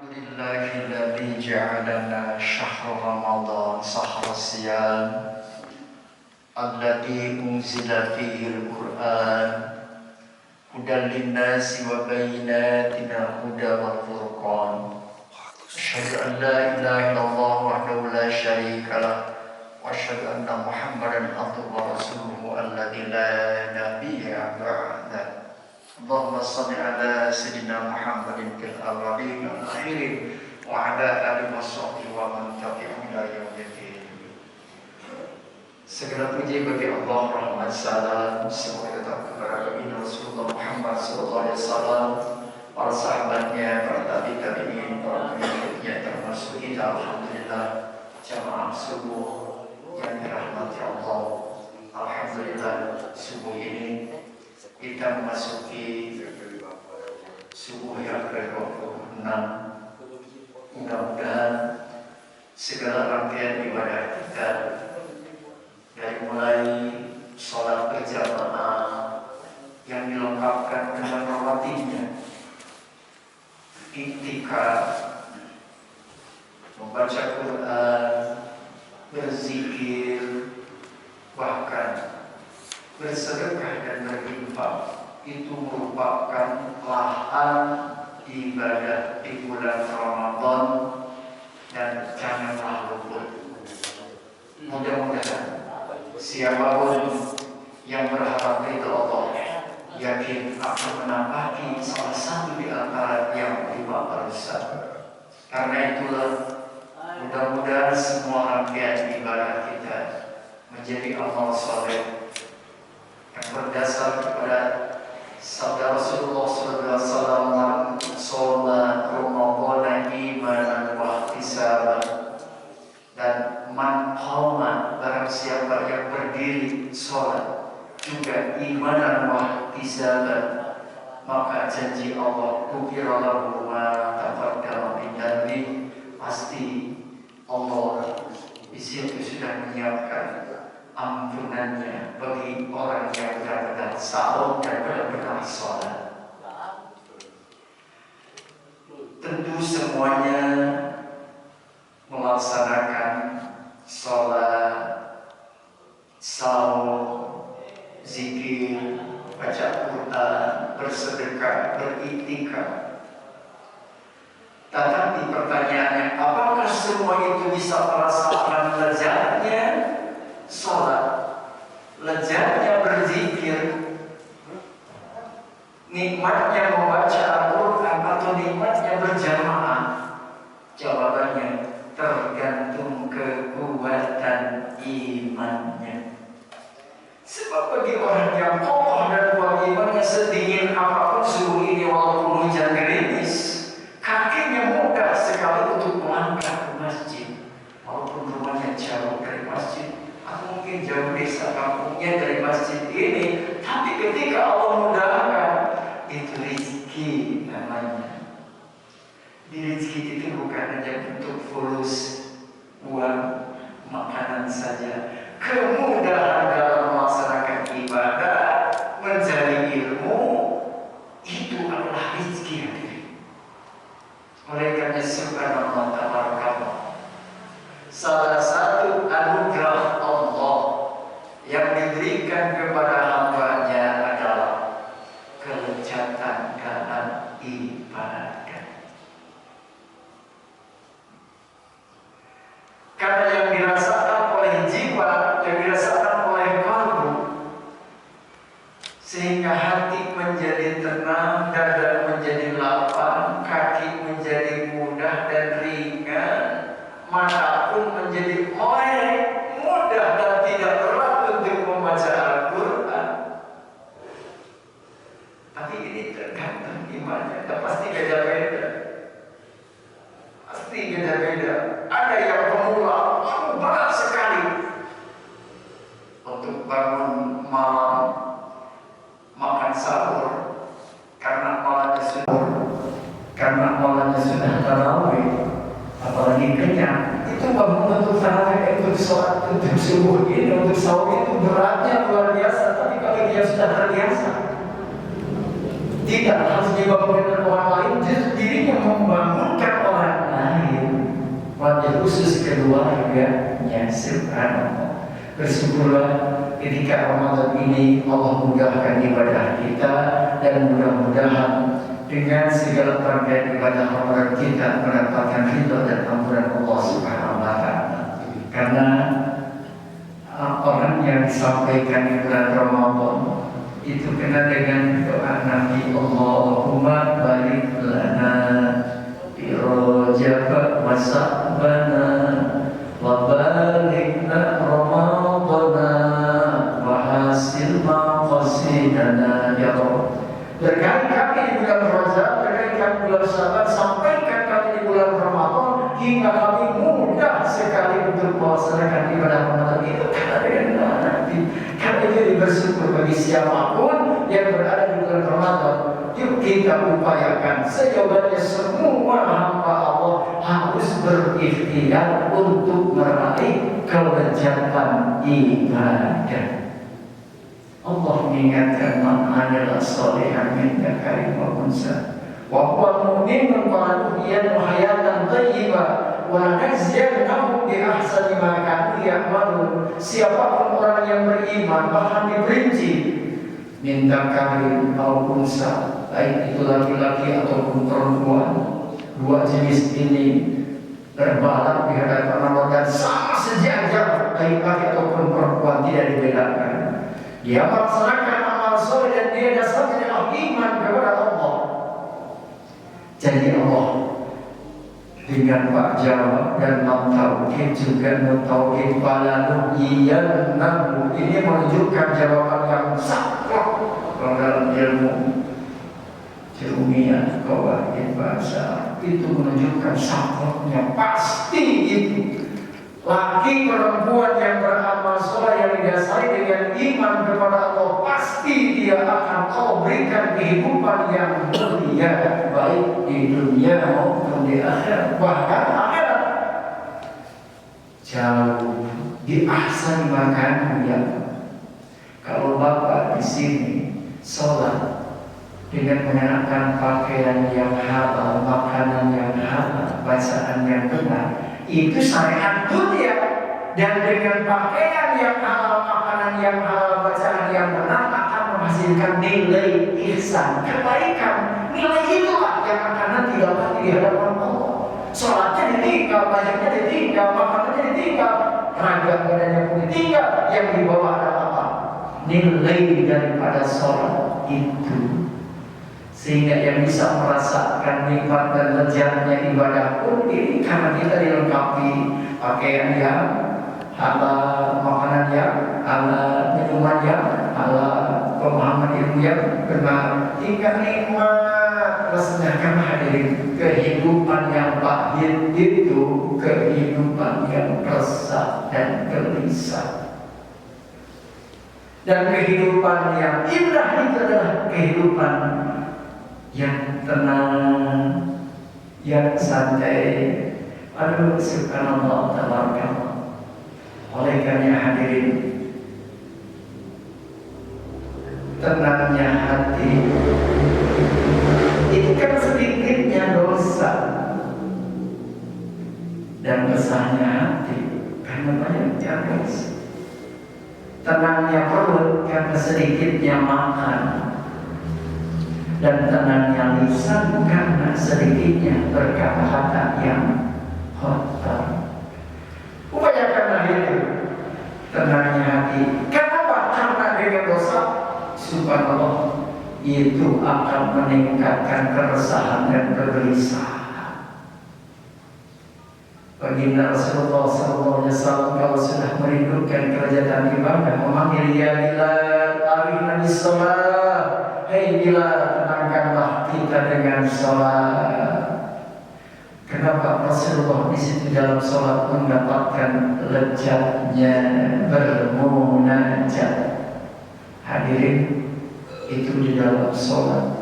Alhamdulillahilladzi ja'alana syahra Ramadan sahra siyam alladzi unzila fihi al-Qur'an hudan lin-nasi wa bayyinatin huda wal furqan. Asyhadu an la ilaha illallah wahdahu la syarika lah wa asyhadu anna Muhammadan abduhu wa rasuluhu alladzi la nabiyya ba'da. Allahumma salli ala sayyidina Muhammadin fil awwalin wal akhirin wa ala alihi washabbihi wa man tabi'ahum ila yaumiddin. Segala puji bagi Allah, rahmat salam semoga tetap kepada Nabi Rasulullah Muhammad sallallahu alaihi wasallam, para sahabatnya, para tabi'in, para pengikutnya, termasuk kita. Alhamdulillah jamaah subuh yang dirahmati Allah. Alhamdulillah subuh ini kita memasuki subuh yang ke-26. Mudah-mudahan segala rangkaian ibadah kita, dari mulai sholat berjamaah yang dilengkapkan dengan rawatibnya, iktikaf, membaca Quran, berzikir, bahkan bersedekah dan berinfak, itu merupakan lahan ibadah di bulan Ramadan dan janganlah luput. Mudah-mudahan siapapun yang berharap ridha Allah yakin akan menapaki salah satu di antara yang 5 barusan. Karena itulah mudah-mudahan semua rangkaian ibadah kita menjadi amal saleh yang berdasar kepada sabda Rasulullah SAW, sholat Ramadan imanan wa ihtisaban, dan man qama, barang siapa yang berdiri sholat juga imanan wa ihtisaban, maka janji Allah ghufira lahu ma taqaddama min dhanbi, pasti Allah di situ sudah menyiapkan ampunannya bagi orang yang benar-benar sahur dan benar-benar sholat. Tentu semuanya melaksanakan sholat, sahur, zikir, baca Quran, bersedekah, beriktikaf. Tetapi pertanyaannya, apakah semua itu bisa merasakan lezatnya sholat, lezatnya berzikir, nikmatnya membaca Al-Quran, atau nikmatnya berjamaah? Jawabannya tergantung kekuatan imannya. Sebab bagi orang yang kokoh dan kuat imannya, sedingin apapun suhu ini walaupun hujan gerimis, kakinya mudah sekali untuk melangkah ke masjid, walaupun rumahnya jauh dari masjid, atau mungkin jauh desa kampungnya dari masjid ini. Tapi ketika Allah mudahkan, itu rezeki namanya. Di rezeki itu bukan hanya bentuk fulus, uang, makanan saja. Kemudahan dalam melaksanakan ibadah, mencari ilmu, itu adalah rezeki hadirin. Oleh karena subhanallah tabarakallah, salah satu anugerah Allah yang diberikan kepada hamba-Nya adalah kelezatan dalam ibadah. Karena yang dirasakan oleh jiwa, yang dirasakan oleh kalbu, sehingga hati menjadi tenang, dada menjadi lapang, kaki menjadi mudah dan ringan, mata pun menjadi melek, mudah dan tidak berat untuk membaca Al-Quran. Tapi ini tergantung imannya, dan pasti beda-beda. Pasti beda-beda. Ada yang pemula, berat sekali untuk bangun malam, makan sahur, karena malamnya sudah tarawih, apalagi kenyang. Itu bangun untuk tarawih, untuk sholat, untuk subuh ini, untuk sahur itu beratnya luar biasa. Tapi kalau dia sudah terbiasa, tidak harus dibangun dengan orang lain, justru dirinya membangunkan orang keluarganya. Subhanallah. Bersyukurlah ketika Ramadan ini Allah mudahkan ibadah kita, dan mudah-mudahan dengan segala rangkaian ibadah Ramadan kita mendapatkan ridha dan ampunan Allah Subhanahu wa taala. Karena orang yang disampaikan di bulan Ramadan itu kena dengan doa Nabi, Allahumma barik lana fi Rajab wa Sa'bana wa balikna Ramadana wa hasil maqasidana ya Rabb. Berkali-kali di bulan Rajab, berkali-kali di bulan Sa'ban, sampaikan kami di bulan Ramadan, hingga kami mudah sekali untuk melaksanakan ibadah Ramadan itu karena dengan doa Nabi. Karena jadi bersyukur bagi siapapun yang berada di bulan Ramadan. Yuk kita upayakan seyogyanya semua hamba Allah harus berikhtiar untuk meraih kelezatan ibadah. Allah mengingatkan man amila sholihan min dzakarin wa unsa wa huwa mu'minun falanuhyiyannahu hayatan thayyibah wa lanajziyannahum bi ahsani ma kanu ya'malun. Siapapun orang yang beriman, bahkan diperinci min dzakarin aw unsa, baik itu laki-laki ataupun perempuan, dua jenis ini berbalap di hadapan Allah dan sama sejajar, baik laki ataupun perempuan, tidak dibedakan. Dia melaksanakan amal soleh dan dia dasarnya adalah iman kepada Allah. Jadi Allah dengan Pak Jawab dan Mam Tauhid juga mentauhid falanuhyiyannahu. Ini menunjukkan jawaban yang saklek dalam ilmu ilmiah qawaid bahasa itu menunjukkan sakleknya pasti itu. Laki perempuan yang beramal soleh yang didasari dengan iman kepada Allah, pasti dia akan Allah berikan kehidupan yang mulia, baik di dunia maupun di akhirat, bahkan akhirat. Jauh di ahsan makan ya. Kalau Bapak di sini sholat dengan mengenakan pakaian yang halal, makanan yang halal, bacaan yang benar, itu syariat dunia. Dan dengan pakaian yang halal, makanan yang halal, bacaan yang benar akan menghasilkan nilai ihsan, kebaikan. Nilai itulah yang akan nanti dapat di hadapan Allah. Sholatnya ditinggal, bacaannya ditinggal, makanannya ditinggal, raga badannya pun ditinggal. Yang dibawa adalah apa? Nilai daripada sholat itu. Sehingga yang bisa merasakan nikmat dan lezatnya ibadah pun ini karena kita dilengkapi pakaian yang halal, makanan yang halal, minuman yang halal, pemahaman ilmu yang benar. Tingkat nikmat rasakan hadirin, kehidupan yang pahit itu kehidupan yang resah dan gelisah. Dan kehidupan yang indah itu adalah kehidupan yang tenang, yang santai. Aduh, subhanallah, tabarakallah. Oleh karena hadirin, tenangnya hati itu kan sedikitnya dosa, dan besarnya hati karena banyaknya dosa. Tenangnya perut karena sedikitnya makan, dan tenangnya lisan karena sedikitnya perkata-kata yang kotor. Upayakanlah itu tenangnya hati. Kenapa? Karena dengan dosa, subhanallah, itu akan meningkatkan keresahan dan kegelisahan. Baginda Rasulullah SAW kalau sudah merindukan kerajaan ibadah, memanggil ya Bilal, arina bis-shalah. Hei Bilal, tenangkanlah kita dengan sholat. Kenapa Rasulullah di situ dalam sholat mendapatkan lezatnya bermunajat? Hadirin, itu di dalam sholat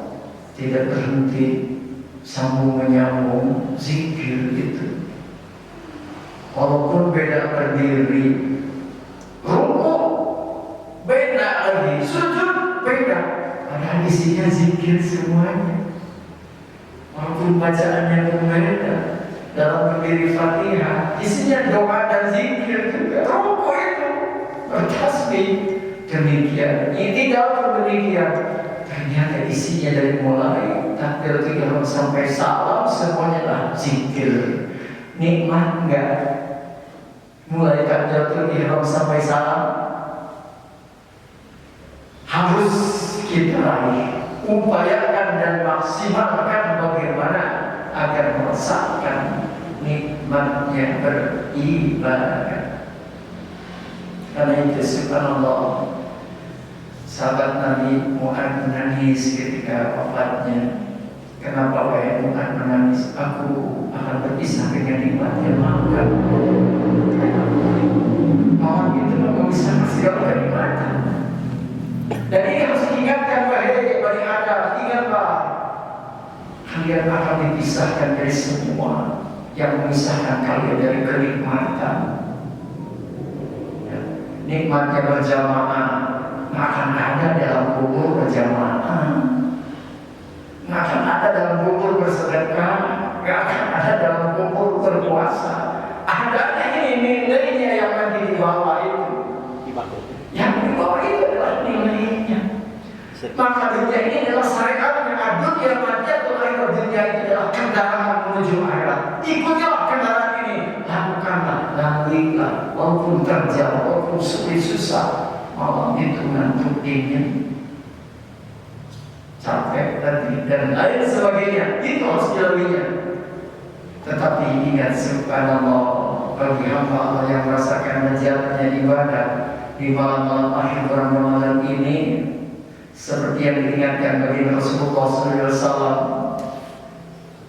tidak berhenti, sambung menyambung zikir itu. Walaupun beda berdiri, rukuk beda lagi, sujud beda, padahal isinya zikir semuanya. Walaupun bacaannya berbeda, dalam berdiri Fatihah isinya doa dan zikir juga. Rukuk itu bertasbih demikian. Ini dalam demikian. Ternyata isinya dari mulai takbiratul ihram sampai salam semuanya lah zikir. Nikmat enggak? Mulai takbiratul ihram sampai salam harus kita raih. Upayakan dan maksimalkan bagaimana agar merasakan nikmatnya beribadah. Karena itu subhanallah, sahabat Nabi Mu'ad menangis ketika wafatnya. Kenapa wahai Mu'ad menangis? Aku akan berpisah dengan nikmatnya makan. Mohon itu memisahkan segala kenikmatan. Dan ini harus diingatkan wahai Bani Adam, ingatlah kalian akan dipisahkan dari semua yang memisahkan kalian dari kenikmatan. Nikmatnya berjamaah nggak akan ada dalam kubur berjamaah, nggak akan ada dalam kubur bersedekah, nggak akan ada dalam kubur berpuasa. Adanya ini nilainya yang nanti dibawa itu. Yang dibawa itu adalah nilainya. Maka dunia ini adalah syariatnya. Dunia mati atau akhirat, dunia ini adalah kendaraan menuju akhirat. Ikutilah kendaraan ini, lakukanlah, laluilah, walaupun terjal, walaupun sulit susah. Malam itu ngantuk dingin, capek tadi dan lain sebagainya, itu harus dilaluinya. Tetapi ingat subhanallah, bagi hamba Allah yang merasakan lezatnya ibadah di malam-malam akhir bulan Ramadan ini, seperti yang diingatkan bagi Rasulullah SAW.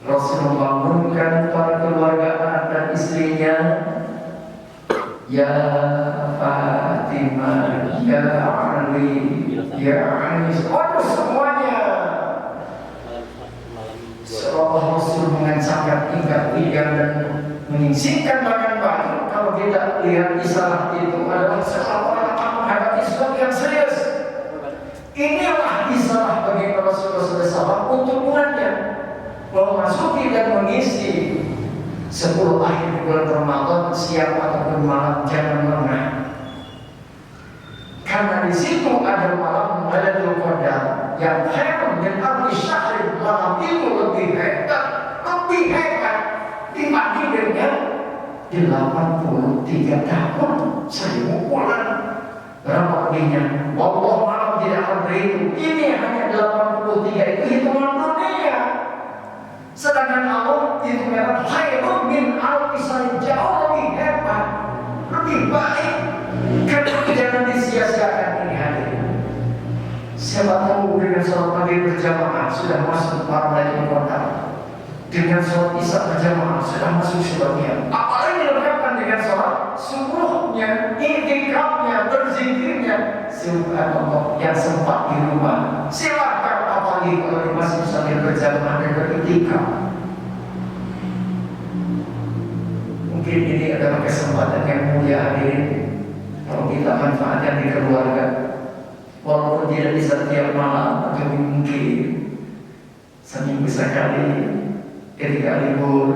Rasul membangunkan para keluarga, anak dan istrinya, ya Fatimah, ya Ali, ya Ali, semuanya. Seolah Rasul mengancamkan ingat dan menyingsingkan makan batu. Kalau kita lihat isalah itu adalah seorang akan menghadapi sesuatu yang serius. Inilah isalah bagi Rasulullah SAW untuk umatnya, memasuki dan mengisi 10 akhir bulan Ramadan, siang ataupun malam, jangan lengah. Karena di situ ada malam Lailatul Qadar yang khairun min alfi syahr. Malam itu lebih hebat dibanding dengan 83 tahun, 1000 bulan. Berapa lebihnya? Wallah malam tidak akan berhitung. Ini hanya 83, itu hitungan dunia. Sedangkan Allah hitungan khairun min alfi syahr, jauh lebih hebat, lebih baik. Karena jangan disia-siakan ini hadir. Siapa tahu dengan sholat maghrib berjamaah sudah masuk para Lailatul Qadar, dengan sholat isya berjamaah sudah masuk sebagian. Apalagi dilengkapkan dengan sholat subuhnya, iktikafnya, berzikirnya. Subhanallah, yang sempat di rumah silakan, apalagi kalau masih sambil berjamaah dan beriktikaf. Mungkin ini adalah kesempatan yang mulia hadirin. Kalau kita manfaatkan di keluarga, walaupun tidak bisa setiap malam, atau mungkin seminggu sekali ketika libur,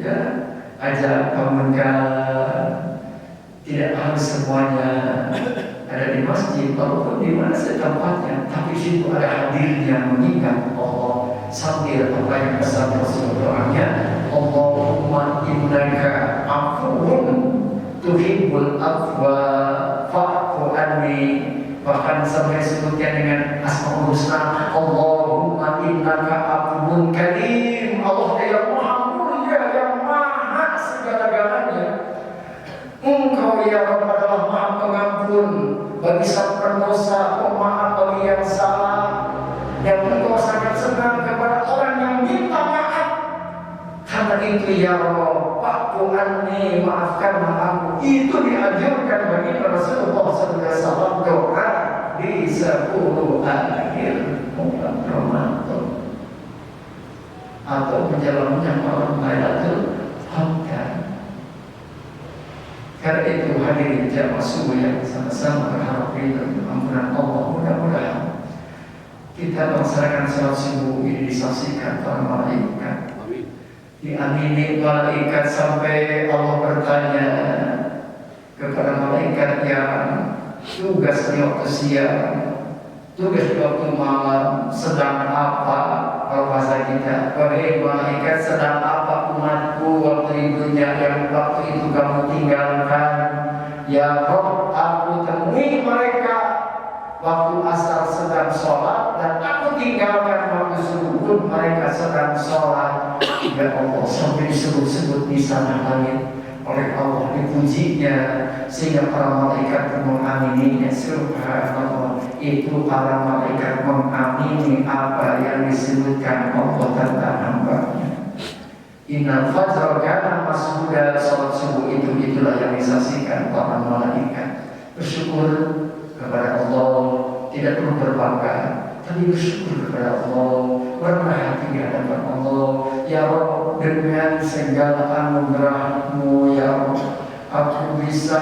ya, ajak komunitas. Tidak harus semuanya ada di masjid, walaupun di mana tempatnya, tapi situ ada hadirnya mengingat Allah sambil apa yang pesan Rasul doanya, Allahumma innaka afuwun tuhibbul afwa fa'fu anni. Bahkan sampai sebutkan dengan Asmaul Husna, Allahumma innaka afuwun karim. Allah yang maha mulia, yang maha segala-galanya. Engkau ya Rabb adalah maha pengampun bagi sang pendosa, pemaaf bagi yang salah, dan Engkau sangat senang kepada orang yang minta maaf. Karena itu ya Rabb, fa'fu anni, maafkanlah aku. Itu dianjurkan bagi Rasulullah SAW doa di 10 akhir bulan Ramadan atau menjelang malam Lailatul Qadar. Karena itu hadirin jamaah subuh yang sama-sama berharap ridho ampunan Allah, mudah-mudahan kita melaksanakan salat subuh ini disaksikan para malaikat, diamini malaikat sampai Allah bertanya kepada malaikat yang tugas di waktu siang, tugas di waktu malam, sedang apa? Kalau bahasa kita, wahai malaikat, sedang apa umatku waktu hidupnya yang waktu itu kamu tinggalkan? Ya Rob, aku temui mereka waktu asar sedang sholat, dan aku tinggalkan waktu subuh mereka sedang sholat. Ya Allah, sampai disebut-sebut di sana langit oleh Allah, dipujinya, sehingga para malaikat mengamininya. Subhanallah, itu para malaikat mengamini apa yang disebutkan Allah tentang hamba-Nya. Innal fajra kana mashuda, salat subuh itulah yang disaksikan para malaikat. Bersyukur kepada Allah, tidak perlu berbangga, tapi bersyukur kepada Allah, merendah hati di hadapan Allah. Ya Rabb, dengan segala anugerah-Mu, ya Rabb, aku bisa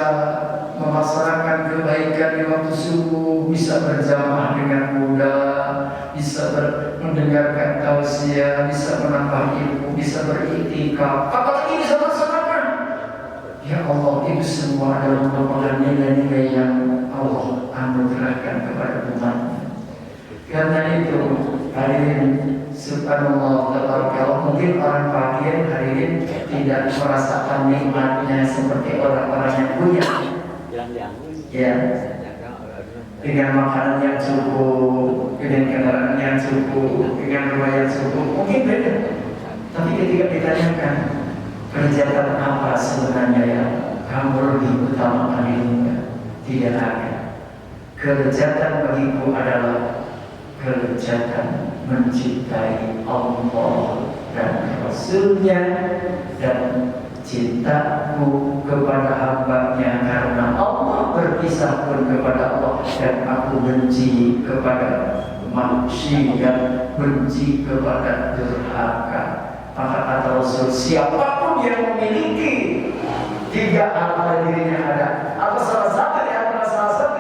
melaksanakan kebaikan di waktu subuh, bisa berjamaah dengan mudah, bisa mendengarkan tausiah, bisa menambah ilmu, bisa beriktikaf, apalagi bisa melaksanakan. Ya Allah, itu semua adalah merupakan nilai-nilai yang Allah anugerahkan kepada umat-Nya. Karena itu, hadirin subhanallah, kalau mungkin orang fakir hadirin tidak merasakan nikmatnya seperti orang-orang yang punya. Ya, dengan makanan yang cukup, dengan kendaraan yang cukup, dengan rumah yang cukup, mungkin beda. Tapi ketika ditanyakan kerjaan apa sebenarnya yang kamu lebih utamakan di dunia, tidak ada. Kerjaan bagiku adalah kerjaan mencintai Allah dan Rasul-Nya, dan cintaku kepada hamba-Nya karena Allah berpisah pun kepada Allah, dan aku benci kepada manusia, benci kepada durhaka. Maka kata Rasul, siapapun yang memiliki tiga hal pada dirinya ada, atau salah satu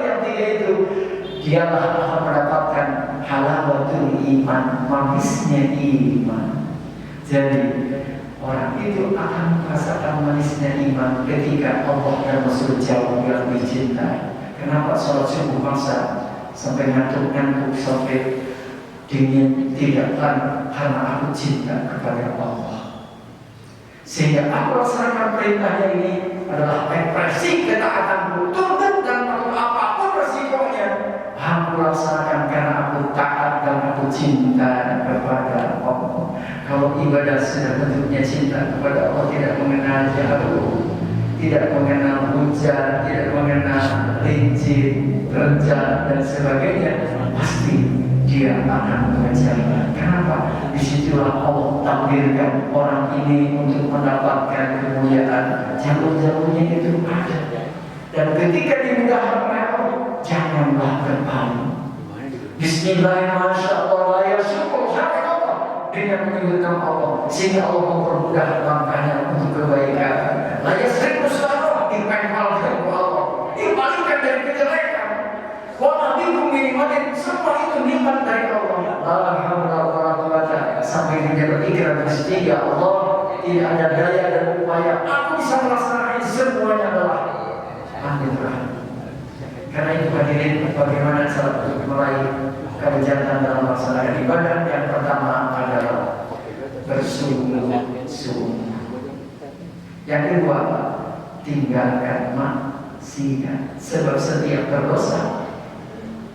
yang tiga itu, dialah akan mendapatkan halawatul iman, manisnya iman. Jadi orang itu akan merasakan manisnya iman ketika Allah dan Rasul jauh yang dicintai. Kenapa sholat subuh maksa sampai ngantuk-ngantuk, sampai dingin? Tidak kan, karena aku cinta kepada Allah. Sehingga aku laksanakan perintahnya ini adalah ekspresi ketaatanku, turun dan apapun resikonya aku laksanakan karena aku taat dan aku cinta kepada Allah. Kalau ibadah sudah bentuknya cinta kepada Allah, tidak mengenal jauh, tidak mengenal hujan, tidak mengenal licin, terjal dan sebagainya, pasti dia akan mengejarnya. Kenapa? Disitulah Allah takdirkan orang ini untuk mendapatkan kemuliaan. Jalur-jalurnya itu ada. Dan ketika dimudahkan oleh Allah, janganlah berpaling. Bismillahirrahmanirrahim, ya syukur sampai Allah dengan menyebutkan Allah, sehingga Allah mempermudah langkahnya untuk kebaikan. La yasriku salah dipempalkan ke Allah, dipalingkan dari kejelekan. Wa nabikum minimatin, semua itu nikmat dari Allah. La haula wala quwwata, sampai dia berpikiran mesti ya Allah, tidak ada daya dan upaya aku bisa melaksanakan semuanya adalah anugerah. Karena itu hadirin, bagaimana cara untuk meraih kebijakan dalam melaksanakan ibadah? Yang pertama adalah bersungguh-sungguh. Yang kedua, tinggalkan maksiat, sebab setiap berdosa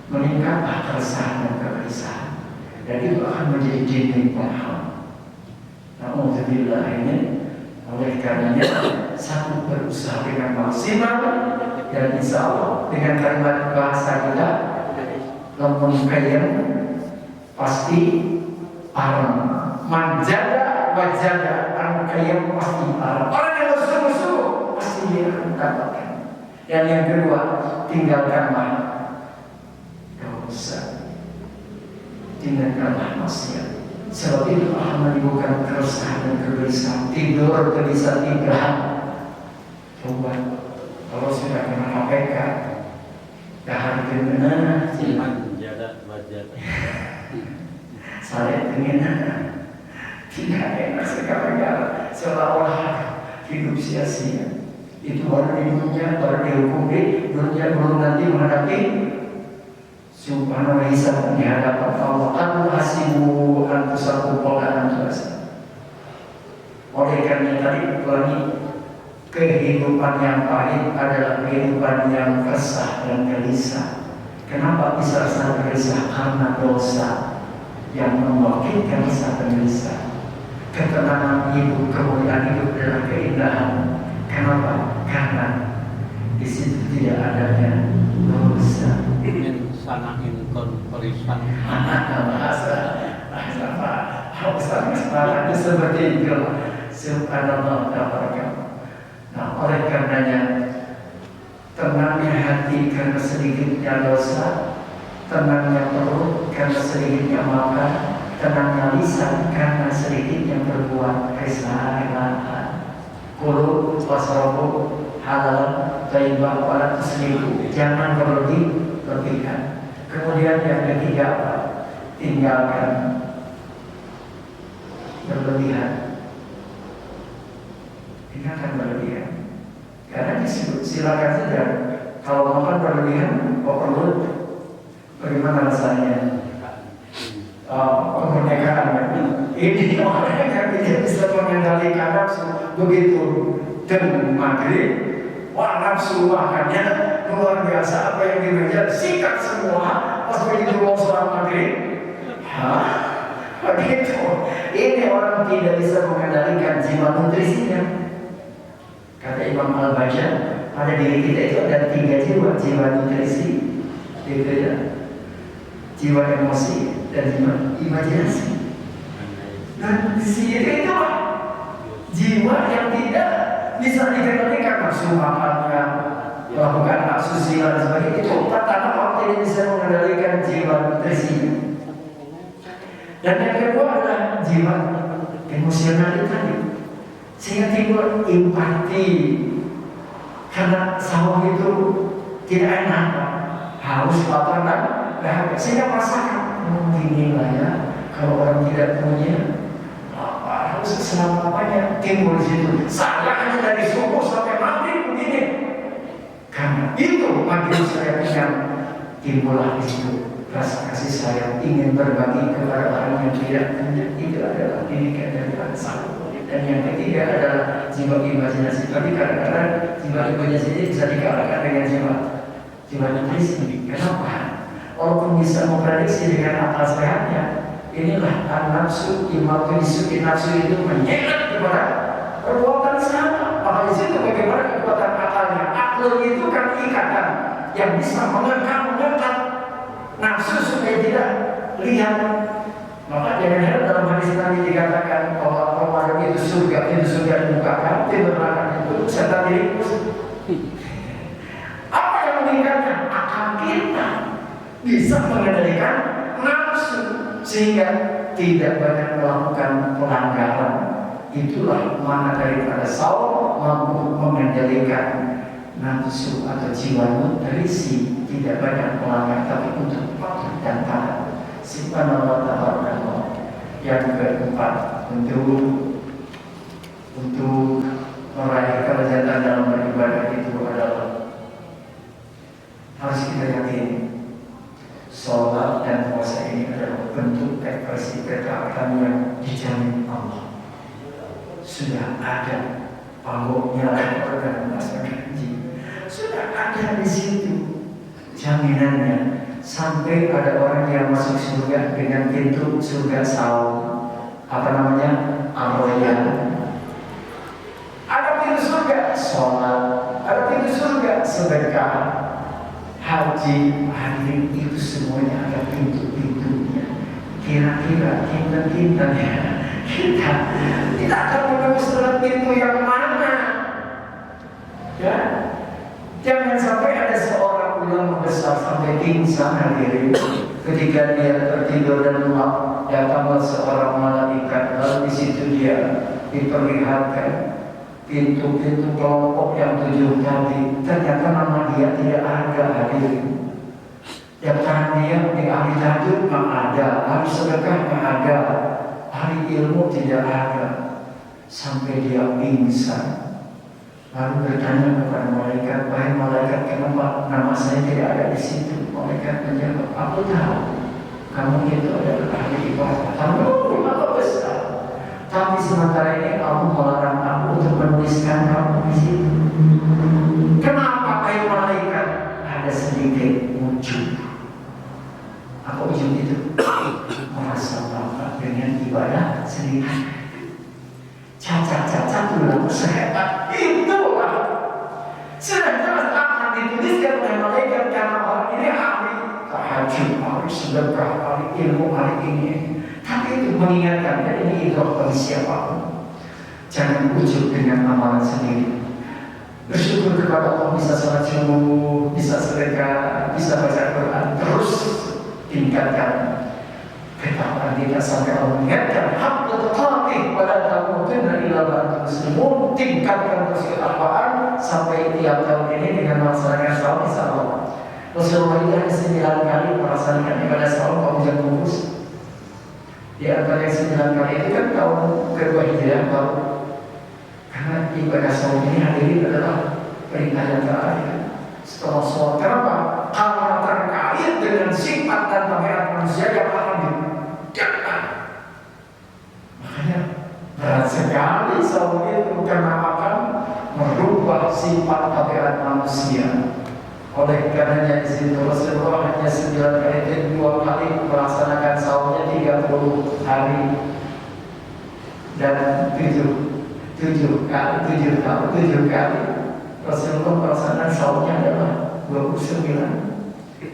meningkatkan keresahan dan kegelisahan, dan itu akan menjadi dinding penghalang. Alhamdulillah ini, oleh karenanya satu berusaha dengan maksimal, dan insya Allah dengan kalimat bahasa kita, lamun kayang pasti arang, manjada wajada, arang kayang pasti arang. Orang yang bersungguh-sungguh pasti dia akan mendapatkan. Dan yang kedua, tinggalkanlah dosa, tinggalkanlah maksiat. Sebab itu akan menimbulkan keresahan dan kegelisahan. Tidur bisa tidur. Coba kalau sudah kena KPK, dahar kena saya ingin Tidak enak segala-gala, seolah-olah hidup sia-sia. Itu baru di dunia, baru dihukum di dunia, belum nanti menghadapi subhanahu wa ta'ala di hadapan Allah. An hasibu anfusakum qala anfusah. Oleh karena tadi ulangi, kehidupan yang pahit adalah kehidupan yang resah dan gelisah. Kenapa bisa resah dan gelisah? Karena dosa yang mewakilkan resah dan gelisah. Ketenangan hidup, kemuliaan hidup adalah keindahan. Kenapa? Karena di situ tidak adanya dosa. Min sanahin konferisan. Bahasa itu seperti itu. Subhanallah ta'ala. Nah, oleh karenanya tenangnya hati karena sedikitnya dosa, tenangnya perut karena sedikitnya makan, tenangnya lisan karena sedikitnya berbuat kesalahan. Kulu wasrobu halal thayyibah wala tusrifu. Jangan berlebih-lebihan. Kemudian yang ketiga apa? Tinggalkan berlebihan. Tinggalkan berlebihan. Karena disebut silakan saja. Kalau makan berlebihan, overload, bagaimana rasanya? Kemerdekaan. Ini orang yang tidak bisa mengendalikan nafsu begitu dan maghrib, wah nafsu makannya luar biasa. Apa yang dimenjal sikat semua. Pas begitu mau sholat maghrib, begitu. Ini orang tidak bisa mengendalikan jiwa nutrisinya. Kata Imam Al-Bajjah, pada diri kita itu ada 3 jiwa: jiwa nutrisi, gitu ya, jiwa emosi, dan jiwa imajinasi. Dan di sini itu jiwa yang tidak bisa dikendalikan, nafsu makannya, melakukan nafsu sila dan sebagainya. Itu pertama orang tidak bisa mengendalikan jiwa nutrisinya. Dan yang kedua adalah jiwa emosional itu tadi, sehingga timbul empati. Karena sahur itu tidak enak, haus, lapar, dan dahaga, sehingga merasakan inilah ya, kalau orang tidak punya harus selama-lamanya. Timbul di situ, saya hanya dari subuh sampai maghrib begini. Karena itu maghrib saya kenyang, timbullah di situ rasa kasih sayang, ingin berbagi kepada orang yang tidak punya. Itu adalah didikan dari sahur. Dan yang ketiga adalah jiwa imajinasi. Tapi kadang-kadang jiwa imajinasi ini bisa dikalahkan dengan jiwa nutrisi. Kenapa? Walaupun bisa memprediksi dengan akal sehatnya, inilah nafsu, imajinasi nafsu itu menyeret kepada perbuatan sama. Maka di situ bagaimana kekuatan akalnya? Akal itu kan ikatan yang bisa mengangkat nafsu supaya tidak lihat. Maka jangan heran dalam hadis Nabi dikatakan bahwa Ramadan itu surga dibukakan, timur neraka itu setan diringkus. Apa yang meningkatkan? Akal kita bisa mengendalikan nafsu sehingga tidak banyak melakukan pelanggaran. Itulah makna daripada saum, mampu mengendalikan nafsu atau jiwa nutrisi, tidak banyak melanggar tapi untuk patuh dan taat. Subhanallah ta'ala. Yang keempat, untuk meraih kelezatan dalam beribadah itu adalah harus kita yakini sholat dan puasa ini adalah bentuk ekspresi ketaatan yang dijamin Allah. Sudah ada panggungnya dan masa janji, sudah ada di situ jaminannya. Sampai ada orang yang masuk surga dengan pintu surga saum, apa namanya, Ar-Rayyan. Ada pintu surga sholat, ada pintu surga sedekah, haji, hadirin, itu semuanya ada pintu-pintunya. Kira-kira kita akan menembus lewat pintu yang mana? Ya, jangan sampai ada seorang ulama besar sampai pingsan hadirin ketika dia tertidur dan lelah, datanglah seorang malaikat, lalu di situ dia diperlihatkan pintu-pintu kelompok yang 7 tadi. Ternyata nama dia tidak ada hadirin. Daftar dia di ahli tahajud nggak ada, ahli sedekah nggak ada, ahli ilmu tidak ada, sampai dia pingsan. Lalu bertanya kepada malaikat, "Wahai malaikat, kenapa nama saya tidak ada di situ?" Malaikat menjawab, "Aku tahu kamu itu adalah ahli ibadah, kamu ulama besar. Tapi sementara ini kamu melarang aku untuk menuliskan kamu di situ." Kenapa, wahai malaikat? Ada sedikit ujub. Apa ujub itu? Merasa bangga dengan ibadah sendiri. Cacat-cacat ulama sehebat itulah. Sudah jelas akan dituliskan oleh malaikat karena orang ini ahli tahajud, ahli sedekah, ahli ilmu, ahli ini. Tapi itu mengingatkan, dan ini idrok bagi siapapun. Jangan ujub dengan amalan sendiri. Bersyukur kepada Allah bisa sholat subuh, bisa sedekah, bisa baca Quran, terus tingkatkan ketakwaan kita sampai Allah mengingatkan haqqul taqi pada tamutunna illa wa antum muslimun. Tingkatkan terus ketakwaan sampai tiap tahun ini dengan melaksanakan saum insyaallah. Rasulullah itu hanya 9 kali melaksanakan ibadah saum kaum yang bungkus. Di antara yang 9 kali itu kan tahun kedua Hijriah baru. Karena ibadah saum ini hadirin adalah perintah yang terakhir setelah sholat. Kenapa? Karena terkait dengan sifat dan tabiat manusia yang alami. Makanya berat sekali saum itu karena akan merubah sifat tabiat manusia. Oleh karenanya di situ Rasulullah hanya 9 kali dan 2 kali melaksanakan saumnya 30 hari dan 7 kali Rasulullah melaksanakan saumnya adalah 29.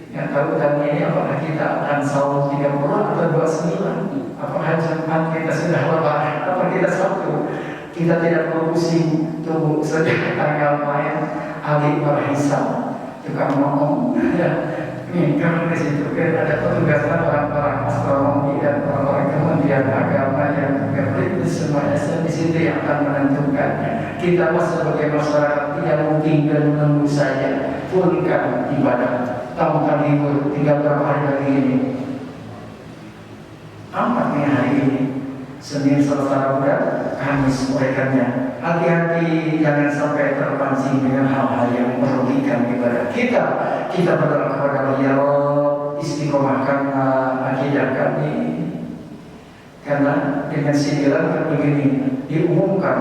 Yang tahu tahun ini apakah kita akan saum 30 atau 29? Apakah Jumat kita sudah lebaran atau kita Sabtu? Kita tidak perlu pusing tunggu sejak tanggal main ahli berhisab tukang ngomong ya. Karena di situ kan ada petugasnya orang-orang astronomi dan orang-orang kementerian agama yang berpikir semuanya di situ yang akan menentukannya. Kita sebagai masyarakat tidak mungkin dan menunggu saja, pulihkan ibadah. Tahun libur tinggal berapa hari lagi ini? 4 nih hari ini. Senin, Selasa, Rabu, Kamis. Olehkannya hati-hati jangan sampai terpancing dengan hal-hal yang merugikan ibadah kita. Kita berdoa kepada Allah, ya Allah, istiqomahkanlah akidah kami. Karena dengan sindiran kan begini diumumkan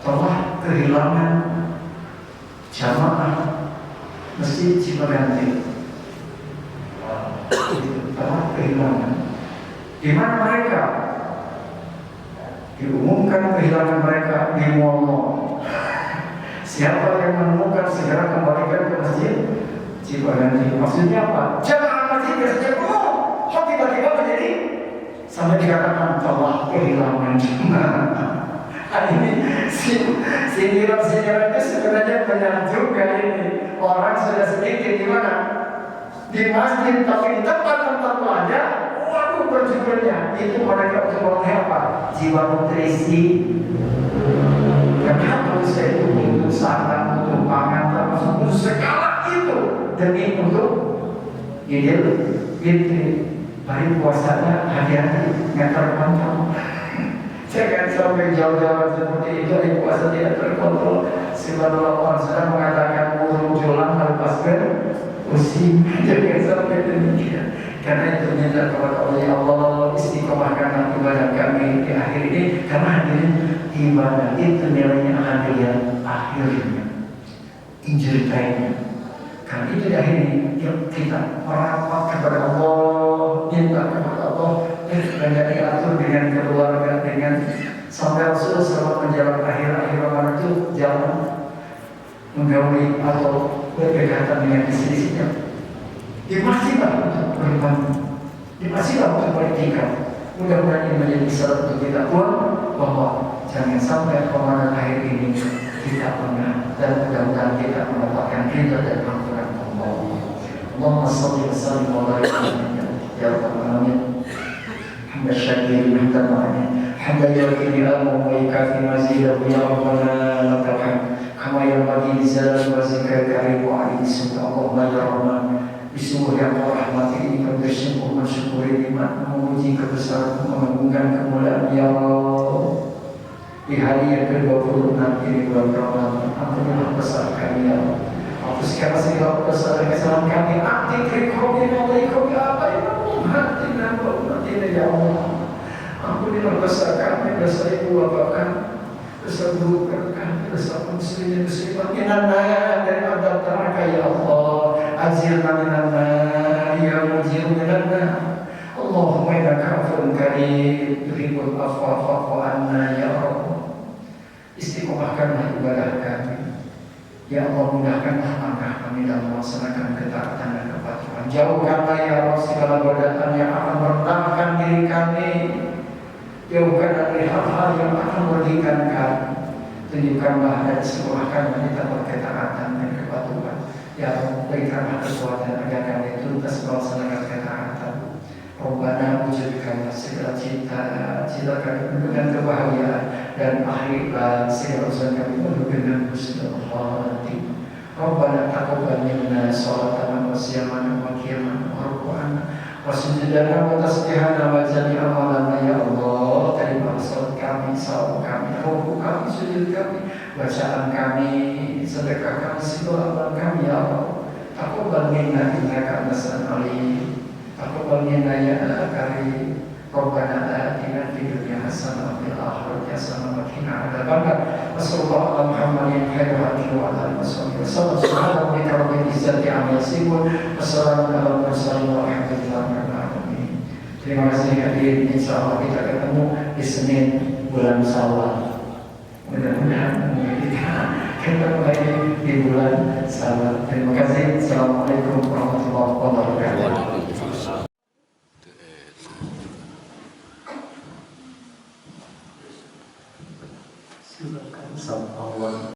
telah kehilangan jamaah Masjid Cipaganti. Telah kehilangan. Di mana mereka? Diumumkan kehilangan mereka di mall. Siapa yang menemukan segera kembalikan ke Masjid Cipaganti. Maksudnya apa? Jamaah masjid biasanya kok tiba-tiba menjadi sampai dikatakan telah kehilangan jamaah. Ini sindiran-sindiran itu sebenarnya benar juga ini. Orang sudah sedikit di mana? Di masjid, tapi di tempat-tempat pelajar, waduh berjubelnya. Itu mereka untuk apa? Jiwa nutrisi. Karena manusia itu butuh sarana, butuh pangan, termasuk butuh segala itu demi untuk Idul Fitri. Hari puasanya hati-hati, nggak terkontrol. Jangan sampai jauh-jauh seperti itu, hari puasa tidak terkontrol. Sebenarnya orang sedang mengatakan burung jolang melepaskan usim. Jangan sampai demikian. Karena itu minta kepada Allah, istiqomahkan ibadah kami di akhir ini. Karena hadirin ibadah itu nilainya akan dilihat akhirnya, injury time-nya. Karena itu di akhir ini kita merapat kepada Allah, minta kepada Allah, dan diatur dengan keluarga, dengan sampai Rasulullah selama menjalankan akhir-akhir Ramadan itu jalan menggauli atau berdekatan dengan istri-istrinya. Dimasihlah untuk beriman, dimasihlah untuk beritikaf. Mudah-mudahan ini menjadi syarat untuk kita pun bahwa jangan sampai Ramadan akhir ini kita pernah dan mudah-mudahan kita mendapatkan ridha dan ampunan Allah. Allahumma shalli wa sallim wa barik ya rabbal alamin. Hamdan syakirin hamdan ma'ani hamdan yarqini al-mu wa yakafi mazidahu ya rabbana lakal hamd kama yanbaghi li jalali wajhika karim wa 'ali sultan. Allahumma ya rahman Di seluruh yang kau rahmati ini kami bersyukur mensyukuri nikmat, memuji kebesaran, mengagungkan kemuliaan ya Allah. Di hari yang ke-26 ini bulan Ramadan, ampunilah besar kami ya Allah. Hapuskan segala kesalahan kesalahan kami. Aktif kami alaikum ya apa ya hati dan hati ya Allah. Ampunilah besar kami, dosa ibu bapak kami, dosa guru kami, dosa muslimin muslimat minanna dari adab neraka ya Allah. Ajirna minanna ya mujir minanna. Allahumma innaka afuwwun karim tuhibbul afwa fa'fu anna ya Allah. Istiqomahkanlah ibadah kami. Ya Allah, mudahkanlah langkah kami dalam melaksanakan ketaatan dan kepatuhan. Jauhkanlah ya Allah segala godaan yang akan merendahkan diri kami. Jauhkan dari hal-hal yang akan merugikan kami. Tunjukkanlah dan sekolahkanlah kita berketaatan dan kepatuhan. Ya Allah, berikanlah kekuatan agar kami tuntas melaksanakan ketaatan. Rabbana wujudkanlah segala cita kami dengan kebahagiaan dan akhirat segala usaha kami dengan husnul khatimah. Rabbana taqabbal minna sholatan wa siyaman wa qiyaman wa ruku'an wa sujudana wa tasbihana wa jami'a amalana ya Allah. Terima salat kami, salat kami, ruku kami, sujud kami, bacaan kami, sedekah kami, segala amal kami ya Allah. Taqabbal minna innaka antas alim. Taqabbal minna ya karim. Rabbana atina fid dunya hasanah wa fil akhirati hasanah wa qina adzabannar. Wassallallahu ala Muhammadin khairu khalqi wa ala alihi wasallam. Subhana rabbika rabbil izzati amma yasifun. Wassalamun ala mursalin walhamdulillahi rabbil alamin. Terima kasih hadirin, insyaallah kita ketemu di Senin bulan Syawal. Mudah-mudahan kita kembali di bulan Syawal. Terima kasih. Assalamualaikum warahmatullahi wabarakatuh. Silakan sama Allah.